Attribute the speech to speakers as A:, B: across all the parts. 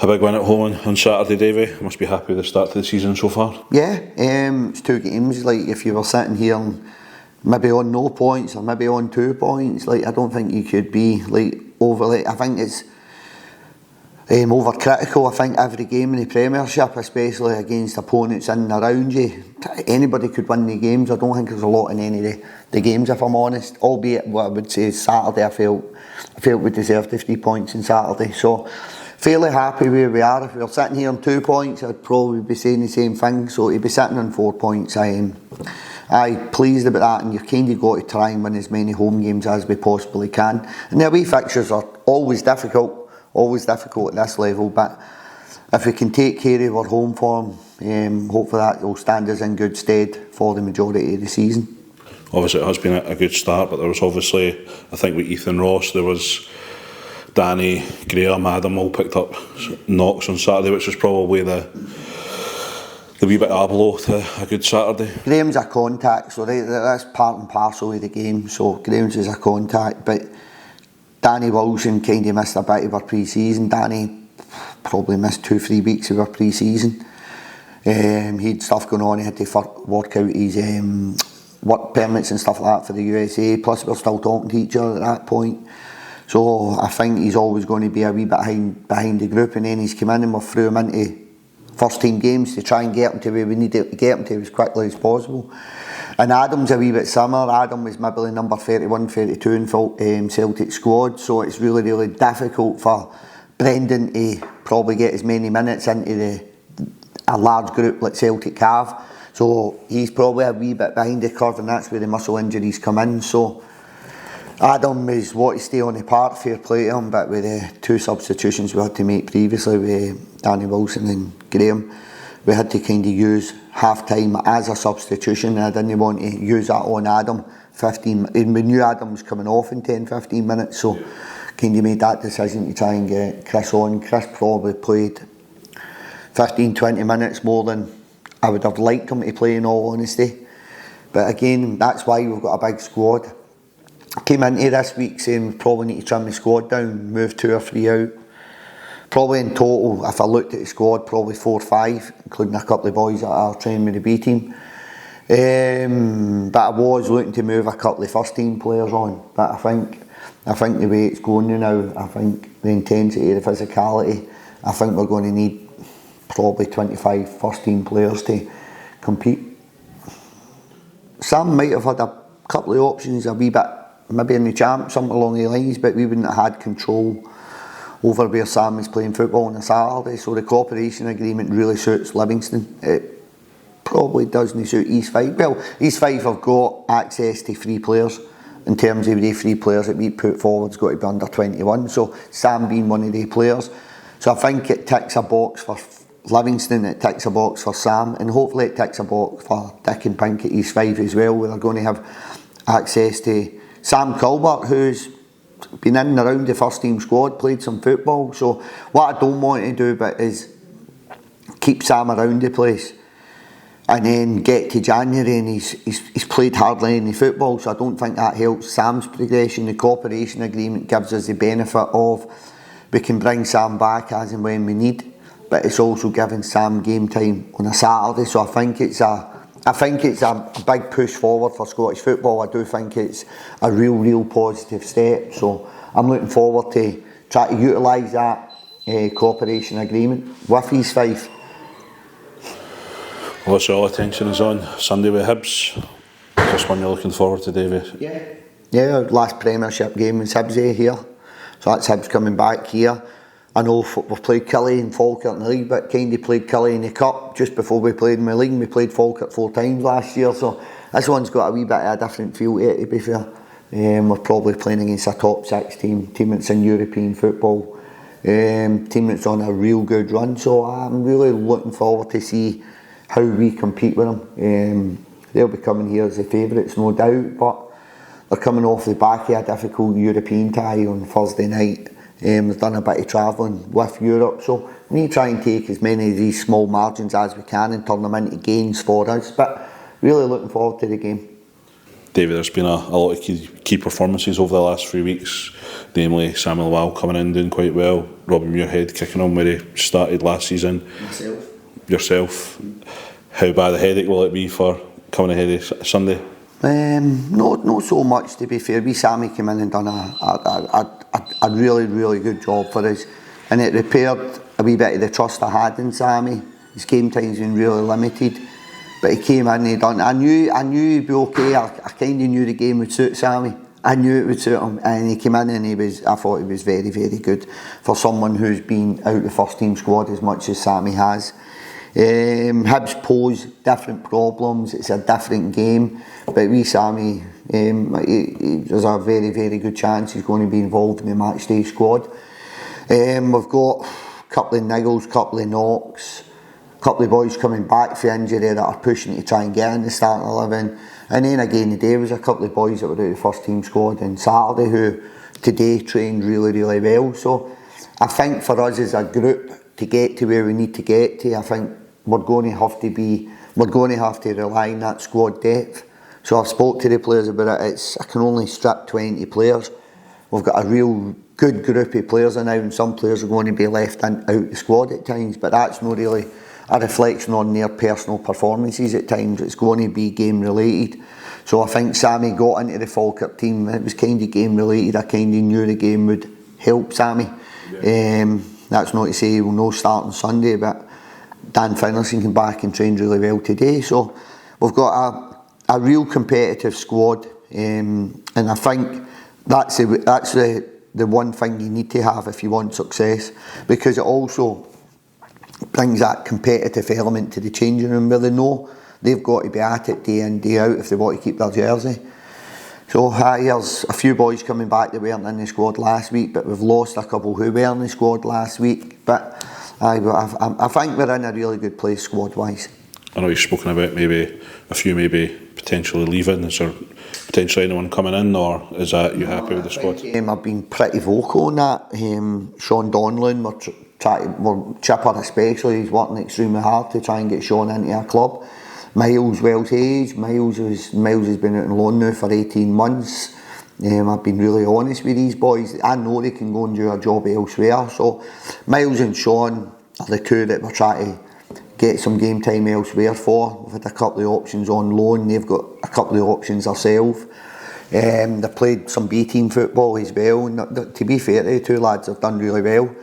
A: A big win at home on Saturday, Davey. Must be happy with the start to the season so far.
B: Yeah, it's 2 games. Like, if you were sitting here and maybe on no points or maybe on 2 points, like, I don't think you could be like overly. I think it's overcritical. I think every game in the Premiership, especially against opponents in and around you, anybody could win the games. I don't think there's a lot in any of the games, if I'm honest. Albeit, what I would say is Saturday, I felt we deserved the 3 points on Saturday. So, fairly happy where we are. If we were sitting here on 2 points, I'd probably be saying the same thing. So, to be sitting on 4 points, I'm pleased about that. And you've kind of got to try and win as many home games as we possibly can. And the away fixtures are always difficult at this level, but if we can take care of our home form, hopefully that will stand us in good stead for the majority of the season.
A: Obviously it has been a good start, but there was obviously, I think with Ethan Ross, there was Danny, Graham, Adam all picked up knocks on Saturday, which was probably the wee bit of a blow to a good Saturday.
B: Graham's a contact, so that's part and parcel of the game, so Graham's is a contact, but Danny Wilson kind of missed a bit of our pre-season. Danny probably missed 2-3 weeks of our pre-season. He had stuff going on. He had to work out his work permits and stuff like that for the USA. Plus, we were still talking to each other at that point. So I think he's always going to be a wee bit behind the group. And then he's come in and we've threw him into first team games to try and get him to where we need to get him to as quickly as possible. And Adam's a wee bit similar. Adam was maybe number 31, 32 in Celtic squad, so it's really, really difficult for Brendan to probably get as many minutes into a large group like Celtic have. So he's probably a wee bit behind the curve, and that's where the muscle injuries come in. So Adam is what to stay on the park, fair play to him, but with the 2 substitutions we had to make previously with Danny Wilson and Graham, we had to kind of use half time as a substitution, and I didn't want to use that on Adam. 15, and we knew Adam was coming off in 10-15 minutes, so kind of made that decision to try and get Chris on. Chris probably played 15-20 minutes more than I would have liked him to play, in all honesty. But again, that's why we've got a big squad. Came into this week saying we probably need to trim the squad down, move 2 or 3 out. Probably in total, if I looked at the squad, probably 4 or 5, including a couple of boys that are training with the B team. But I was looking to move a couple of first team players on. But I think the way it's going now, I think the intensity, the physicality, I think we're going to need probably 25 first team players to compete. Sam might have had a couple of options, a wee bit, maybe in the champ, something along the lines, but we wouldn't have had control over where Sam is playing football on a Saturday. So the cooperation agreement really suits Livingston. It probably doesn't suit East Fife. Well, East Fife have got access to 3 players. In terms of the 3 players that we put forward, has got to be under 21. So Sam being one of the players. So I think it ticks a box for Livingston, it ticks a box for Sam, and hopefully it ticks a box for Dick and Pink at East Fife as well, where they're going to have access to Sam Culbert, who's been in and around the first team squad, played some football. So what I don't want to do but is keep Sam around the place and then get to January and he's played hardly any football, so I don't think that helps Sam's progression. The cooperation agreement gives us the benefit of we can bring Sam back as and when we need, but it's also giving Sam game time on a Saturday. So I think it's a big push forward for Scottish football. I do think it's a real positive step. So I'm looking forward to try to utilise that cooperation agreement with East Fife.
A: Obviously all attention is on Sunday with Hibs. Just one you're looking forward to, David?
B: Yeah, our last Premiership game was Hibs here. So that's Hibs coming back here. I know we've played Killie and Falkirk in the league, but kind of played Killie in the Cup just before we played in the league. We played Falkirk 4 times last year, so this one's got a wee bit of a different feel to it, to be fair. We're probably playing against a top 6 team that's in European football, team that's on a real good run, so I'm really looking forward to see how we compete with them. They'll be coming here as the favourites, no doubt, but they're coming off the back of a difficult European tie on Thursday night. We've done a bit of travelling with Europe, so we need to try and take as many of these small margins as we can and turn them into gains for us, but really looking forward to the game.
A: David, there's been a lot of key performances over the last 3 weeks, namely Samuel Wall coming in doing quite well, Robin Muirhead kicking on where he started last season. Yourself. How bad a headache will it be for coming ahead of Sunday?
B: Not so much, to be fair. Sammy came in and done a really, really good job for us, and it repaired a wee bit of the trust I had in Sammy. His game time's been really limited, but he came in and he done. I knew he'd be okay. I kind of knew the game would suit Sammy. I knew it would suit him, and he came in and I thought he was very, very good for someone who's been out the first team squad as much as Sammy has. Hibs pose different problems. It's a different game, but Sammy, there's a very, very good chance he's going to be involved in the match day squad. We've got a couple of niggles, a couple of knocks, a couple of boys coming back for injury that are pushing to try and get in the starting 11. And then again today was a couple of boys that were out of the first team squad on Saturday who today trained really, really well. So I think for us as a group to get to where we need to get to, I think we're going to have to rely on that squad depth. So I've spoke to the players about it. I can only strip 20 players. We've got a real good group of players now, and some players are going to be left out the squad at times, but that's not really a reflection on their personal performances at times. It's going to be game related. So I think Sammy got into the Falkirk team. It was kind of game related. I kind of knew the game would help Sammy. Yeah. That's not to say we'll no start on Sunday, but Dan Finlayson came back and trained really well today. So we've got a real competitive squad, and I think that's the one thing you need to have if you want success, because it also brings that competitive element to the changing room where they know they've got to be at it day in, day out if they want to keep their jersey. So here's a few boys coming back that weren't in the squad last week, but we've lost a couple who were in the squad last week. But I think we're in a really good place squad-wise.
A: I know you've spoken about maybe a few potentially leaving. Is there potentially anyone coming in, or is that you happy with the squad?
B: I've been pretty vocal on that. Sean Donlan, Chipper especially, he's working extremely hard to try and get Sean into our club. Miles Wells-Hayes, Miles has been out on loan now for 18 months. I've been really honest with these boys. I know they can go and do a job elsewhere. So Miles and Sean are the two that we're trying to get some game time elsewhere for. We've had a couple of options on loan. They've got a couple of options themselves. They've played some B team football as well. And to be fair, the two lads have done really well.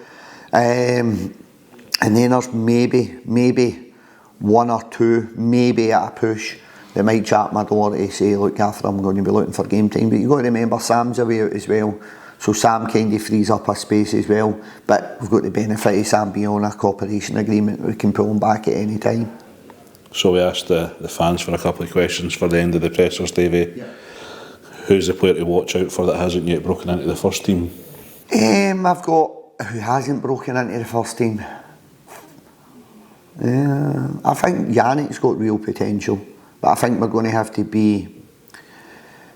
B: And then there's maybe one or two, maybe at a push, that might chat my door to say, look, Arthur, I'm going to be looking for game time. But you've got to remember, Sam's away out as well. So Sam kind of frees up a space as well. But we've got the benefit of Sam being on a cooperation agreement. We can pull him back at any time. So
A: we asked the fans for a couple of questions for the end of the pressers, Davey. Yeah. Who's the player to watch out for that hasn't yet broken into the first team?
B: I've got who hasn't broken into the first team. I think Yannick's got real potential, but I think we're going to have to be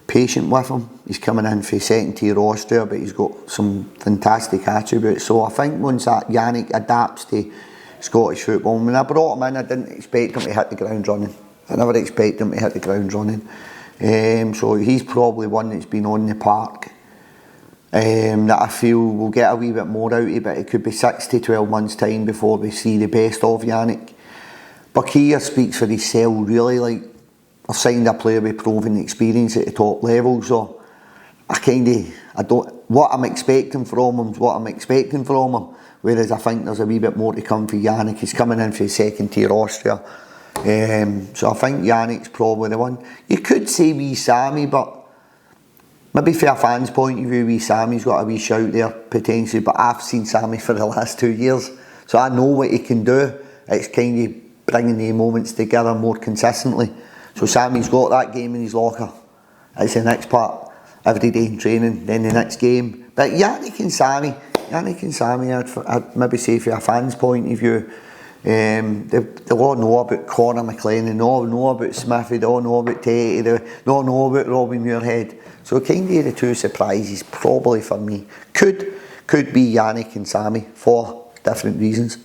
B: patient with him. He's coming in for second tier Austria, but he's got some fantastic attributes. So I think once that Yannick adapts to Scottish football, when I brought him in, I didn't expect him to hit the ground running. I never expected him to hit the ground running. So he's probably one that's been on the park that I feel we'll get a wee bit more out of, but it could be 6 to 12 months time before we see the best of Yannick. Bakir speaks for himself really. Like, I've signed a player with proven experience at the top level, so what I'm expecting from him is what I'm expecting from him, whereas I think there's a wee bit more to come for Yannick. He's coming in for second tier Austria, so I think Yannick's probably the one. You could say wee Sammy, but maybe from a fan's point of view, wee Sammy's got a wee shout there potentially, but I've seen Sammy for the last 2 years, so I know what he can do. It's kind of bringing the moments together more consistently. So Sammy's got that game in his locker. It's the next part, every day in training, then the next game. But Yannick and Sammy, I'd maybe say from a fan's point of view, they'll all know about Conor McLean, they all know about Smithy, they all know about Tatey, they all know about Robin Muirhead. So kind of the two surprises probably for me could be Yannick and Sammy for different reasons.